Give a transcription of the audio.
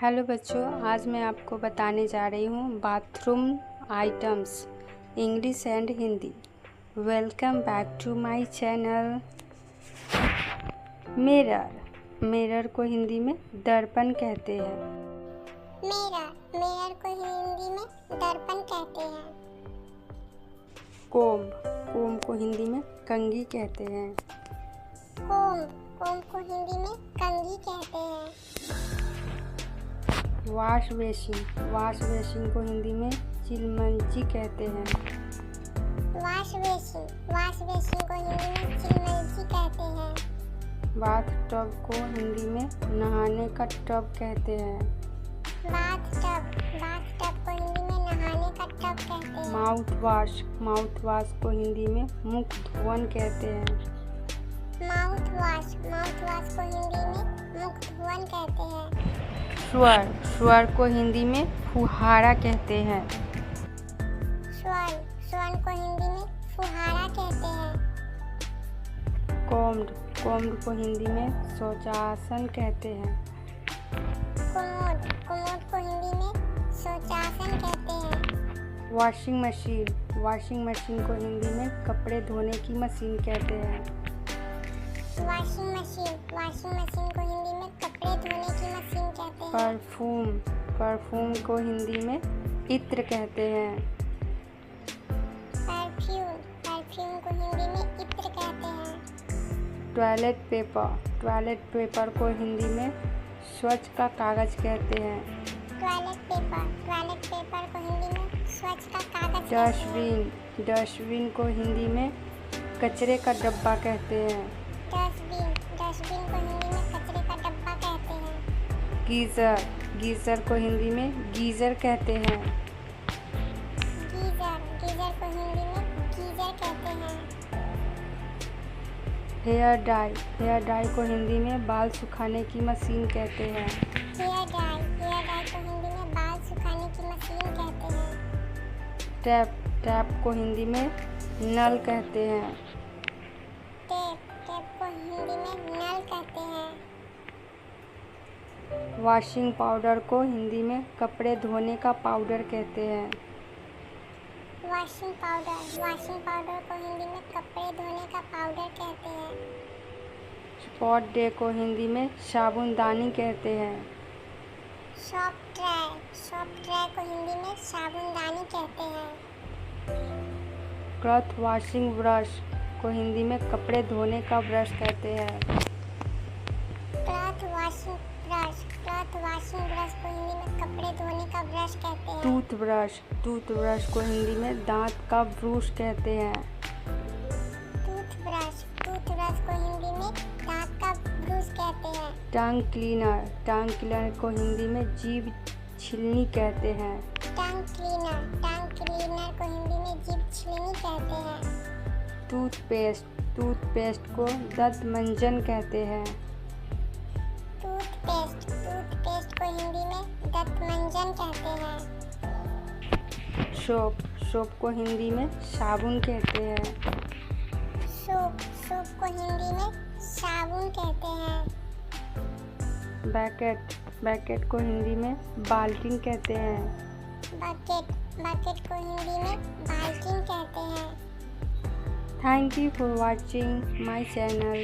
Hello बच्चों, आज मैं आपको बताने जा रही हूँ bathroom items English and Hindi. Welcome back to my channel. Mirror को हिंदी में दर्पण कहते हैं। मिरर को हिंदी में दर्पण कहते हैं। कोम को हिंदी में कंघी कहते हैं। कोम को हिंदी में कंघी कहते हैं। वॉश बेसिन को हिंदी में चिलमंची कहते हैं। वॉश बेसिन को हिंदी में चिलमंची कहते हैं। बाथ टब को हिंदी में नहाने का टब कहते हैं। बाथ टब को हिंदी में नहाने का टब कहते हैं। माउथ वॉश को हिंदी में मुख धोवन कहते हैं। माउथ वॉश को हिंदी में मुख धोवन कहते हैं। स्वर को हिंदी में फुहारा कहते हैं। स्वर को हिंदी में फुहारा कहते हैं। कोम्ड को हिंदी में शौचासन कहते हैं। कोमोड को हिंदी में शौचासन कहते हैं। वॉशिंग मशीन को हिंदी में कपड़े धोने की मशीन कहते हैं। वॉशिंग मशीन को हिंदी में कपड़े धोने की मशीन कहते हैं। परफ्यूम को हिंदी में इत्र कहते हैं। परफ्यूम को हिंदी में इत्र कहते हैं। टॉयलेट पेपर को हिंदी में स्वच्छ का कागज कहते हैं। टॉयलेट पेपर को हिंदी में स्वच्छ का कागज कहते हैं। डस्टबिन को हिंदी में कचरे का डब्बा कहते हैं। डस्टबिन को हिंदी में कचरे का डब्बा कहते हैं। गीजर को हिंदी में गीजर कहते हैं। गीजर को हिंदी में गीजर कहते हैं। हेयर डाई को हिंदी में बाल सुखाने की मशीन कहते हैं। हेयर डाई को हिंदी में बाल सुखाने की मशीन कहते हैं। टैप को हिंदी में नल कहते हैं। टैप को हिंदी में नल कहते हैं। वॉशिंग पाउडर को हिंदी में कपड़े धोने का पाउडर कहते हैं। वॉशिंग पाउडर को हिंदी में कपड़े धोने का पाउडर कहते हैं। स्पॉट डे को हिंदी में साबुनदानी कहते हैं। शॉप ट्रे को हिंदी में साबुनदानी कहते हैं। क्लॉथ वॉशिंग ब्रश को हिंदी में कपड़े धोने का ब्रश कहते हैं। क्लॉथ वॉशिंग ब्रश को हिंदी में कपड़े धोने का ब्रश कहते हैं। टूथब्रश को हिंदी में दांत का ब्रूश कहते हैं। टूथब्रश को हिंदी में दांत का ब्रूश कहते हैं। टंग क्लीनर को हिंदी में जीभ छिलनी कहते हैं। टंग क्लीनर को हिंदी में जीभ छिलनी कहते हैं। टूथपेस्ट को दंत मंजन कहते हैं। टूथपेस्ट को हिंदी में दंत मंजन कहते हैं। सोप को हिंदी में साबुन कहते हैं। सोप को हिंदी में साबुन कहते हैं। बकेट को हिंदी में बाल्टी कहते हैं। बकेट को हिंदी में बाल्टी कहते हैं। Thank you for watching my channel.